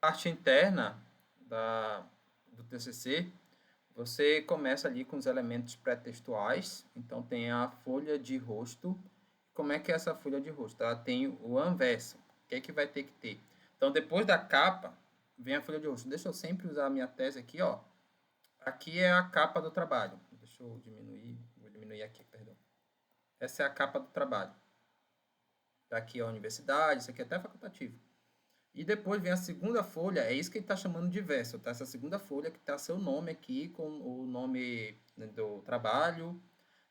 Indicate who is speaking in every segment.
Speaker 1: Parte interna do TCC, você começa ali com os elementos pré-textuais. Então, tem a folha de rosto. Como é que é essa folha de rosto? Ela tem o anverso. O que é que vai ter que ter? Então, depois da capa, vem a folha de rosto. Deixa eu sempre usar a minha tese aqui, ó. Aqui é a capa do trabalho. Deixa eu diminuir. Vou diminuir aqui, perdão. Essa é a capa do trabalho. Aqui é a universidade, isso aqui é até facultativo. E depois vem a segunda folha, é isso que ele está chamando de verso, tá? Essa segunda folha que está seu nome aqui, com o nome, né, do trabalho,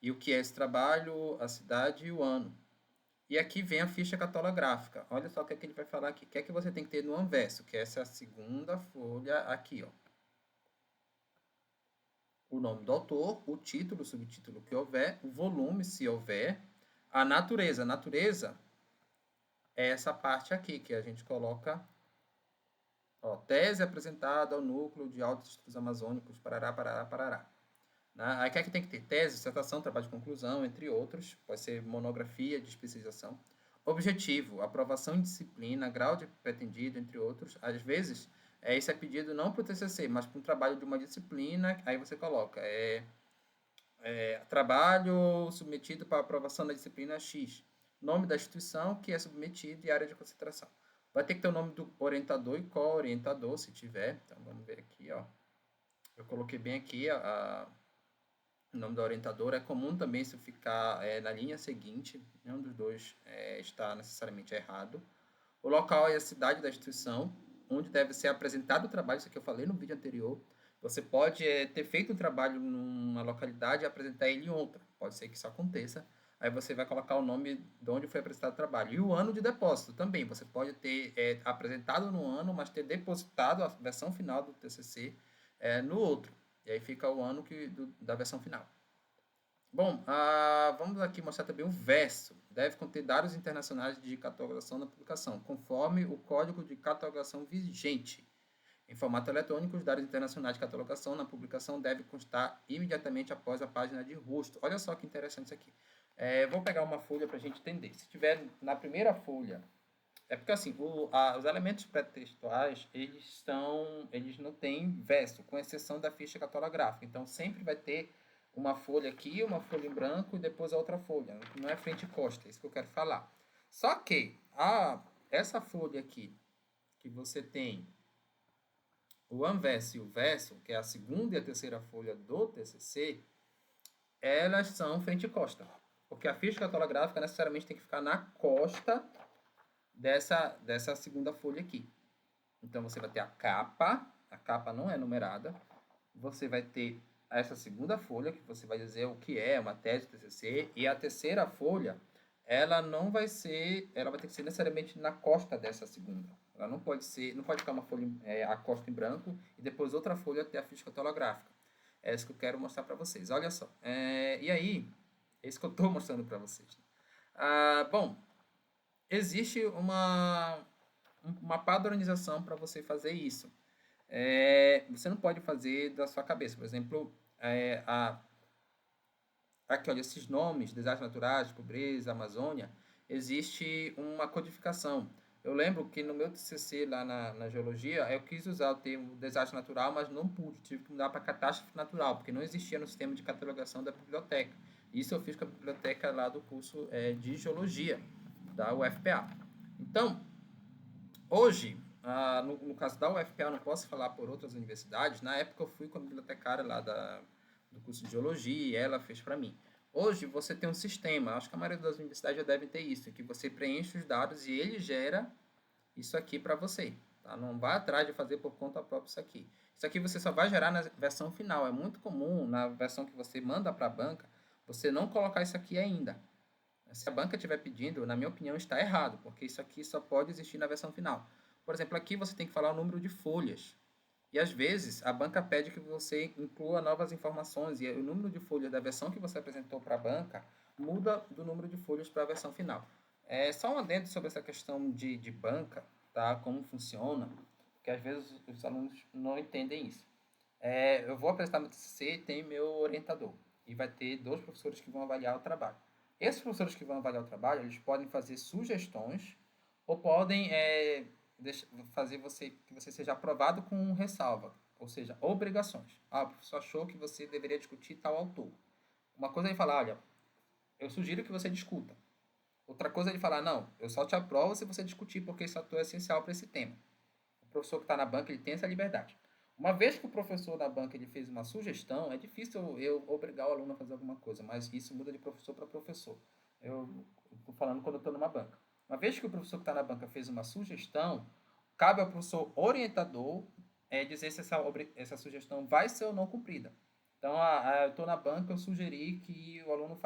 Speaker 1: e o que é esse trabalho, a cidade e o ano. E aqui vem a ficha catalográfica. Olha só o que, é que ele vai falar aqui. O que é que você tem que ter no anverso? Que é essa segunda folha aqui, ó. O nome do autor, o título, o subtítulo que houver, o volume, se houver, a natureza. A natureza é essa parte aqui que a gente coloca. Ó, tese apresentada ao núcleo de altos estudos amazônicos, parará, parará, parará. Né? Aí o que é que tem que ter? Tese, dissertação, trabalho de conclusão, entre outros. Pode ser monografia de especialização. Objetivo, aprovação em disciplina, grau de pretendido, entre outros. Às vezes, isso é pedido não para o TCC, mas para um trabalho de uma disciplina. Aí você coloca, trabalho submetido para aprovação da disciplina X. Nome da instituição que é submetido e área de concentração. Vai ter que ter o nome do orientador e co-orientador, se tiver. Então, vamos ver aqui, ó. Eu coloquei bem aqui o nome da orientadora. É comum também se ficar na linha seguinte. Nenhum dos dois está necessariamente errado. O local e a cidade da instituição, onde deve ser apresentado o trabalho. Isso aqui eu falei no vídeo anterior. Você pode ter feito um trabalho numa localidade e apresentar ele em outra. Pode ser que isso aconteça. Aí você vai colocar o nome de onde foi apresentado o trabalho. E o ano de depósito também. Você pode ter apresentado no ano, mas ter depositado a versão final do TCC no outro. E aí fica o ano da versão final. Bom, vamos aqui mostrar também o verso. Deve conter dados internacionais de catalogação na publicação, conforme o código de catalogação vigente. Em formato eletrônico, os dados internacionais de catalogação na publicação devem constar imediatamente após a página de rosto. Olha só que interessante isso aqui. Vou pegar uma folha para a gente entender. Se tiver na primeira folha, é porque assim, os elementos pré-textuais, eles não têm verso, com exceção da ficha catalográfica. Então, sempre vai ter uma folha aqui, uma folha em branco e depois a outra folha. Não é frente e costa, é isso que eu quero falar. Só que essa folha aqui, que você tem o anverso e o verso, que é a segunda e a terceira folha do TCC, elas são frente e costa. Porque a ficha catalográfica necessariamente tem que ficar na costa dessa segunda folha aqui. Então, você vai ter a capa não é numerada, você vai ter essa segunda folha, que você vai dizer o que é uma tese de TCC, e a terceira folha, ela vai ter que ser necessariamente na costa dessa segunda. Ela não pode ficar uma folha a costa em branco e depois outra folha ter a ficha catalográfica. É isso que eu quero mostrar para vocês. Olha só. E aí, é isso que eu estou mostrando para vocês. Bom, existe uma padronização para você fazer isso. Você não pode fazer da sua cabeça. Por exemplo, aqui, olha, esses nomes, desastres naturais, pobreza, Amazônia, existe uma codificação. Eu lembro que no meu TCC lá na geologia, eu quis usar o termo desastre natural, mas não pude, tive que mudar para catástrofe natural, porque não existia no sistema de catalogação da biblioteca. Isso eu fiz com a biblioteca lá do curso de geologia, da UFPA. Então, hoje, no caso da UFPA, eu não posso falar por outras universidades. Na época, eu fui com a bibliotecária lá do curso de geologia e ela fez para mim. Hoje, você tem um sistema, acho que a maioria das universidades já devem ter isso, que você preenche os dados e ele gera isso aqui para você. Tá? Não vá atrás de fazer por conta própria isso aqui. Isso aqui você só vai gerar na versão final. É muito comum, na versão que você manda para a banca, você não colocar isso aqui ainda. Se a banca estiver pedindo, na minha opinião, está errado, porque isso aqui só pode existir na versão final. Por exemplo, aqui você tem que falar o número de folhas. E às vezes a banca pede que você inclua novas informações e o número de folhas da versão que você apresentou para a banca muda do número de folhas para a versão final. Só um adendo sobre essa questão de banca, tá? Como funciona, porque às vezes os alunos não entendem isso. Eu vou apresentar meu TCC, tem meu orientador e vai ter dois professores que vão avaliar o trabalho. Esses professores que vão avaliar o trabalho, eles podem fazer sugestões ou podem fazer que você seja aprovado com ressalva, ou seja, obrigações. Ah, o professor achou que você deveria discutir tal autor. Uma coisa é ele falar, olha, eu sugiro que você discuta. Outra coisa é ele falar, não, eu só te aprovo se você discutir, porque esse autor é essencial para esse tema. O professor que está na banca, ele tem essa liberdade. Uma vez que o professor da banca ele fez uma sugestão, é difícil eu obrigar o aluno a fazer alguma coisa, mas isso muda de professor para professor. Eu estou falando quando eu estou numa banca. Uma vez que o professor que está na banca fez uma sugestão, cabe ao professor orientador dizer se essa sugestão vai ser ou não cumprida. Então, eu estou na banca, eu sugeri que o aluno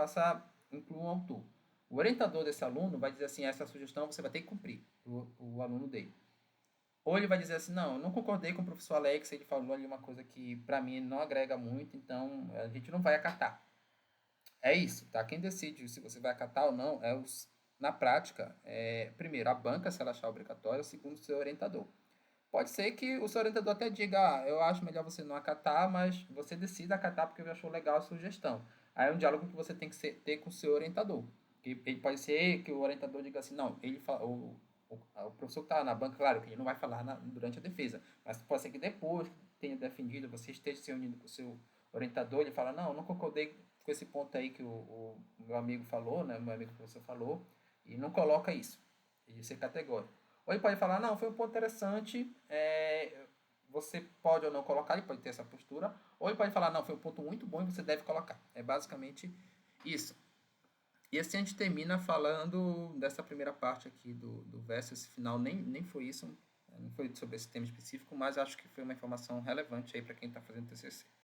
Speaker 1: inclua um autor. O orientador desse aluno vai dizer assim, essa sugestão você vai ter que cumprir, o aluno dele. Ou ele vai dizer assim, não, eu não concordei com o professor Alex, ele falou ali uma coisa que para mim não agrega muito, então a gente não vai acatar. É isso, tá? Quem decide se você vai acatar ou não na prática, primeiro, a banca, se ela achar obrigatório, segundo, o seu orientador. Pode ser que o seu orientador até diga, eu acho melhor você não acatar, mas você decida acatar porque ele achou legal a sugestão. Aí é um diálogo que você tem que ter com o seu orientador. Ele pode ser que o orientador diga assim, não, o professor que está na banca, claro que ele não vai falar durante a defesa, mas pode ser que depois que tenha defendido, você esteja se unindo com o seu orientador, ele fala, não, eu não concordei com esse ponto aí que o meu amigo falou, né, o meu amigo professor falou, e não coloca isso, e ser categórico. Ou ele pode falar, não, foi um ponto interessante, você pode ou não colocar, ele pode ter essa postura, ou ele pode falar, não, foi um ponto muito bom e você deve colocar. É basicamente isso. E assim a gente termina falando dessa primeira parte aqui do verso. Esse final nem foi isso, não foi sobre esse tema específico, mas acho que foi uma informação relevante aí para quem está fazendo TCC.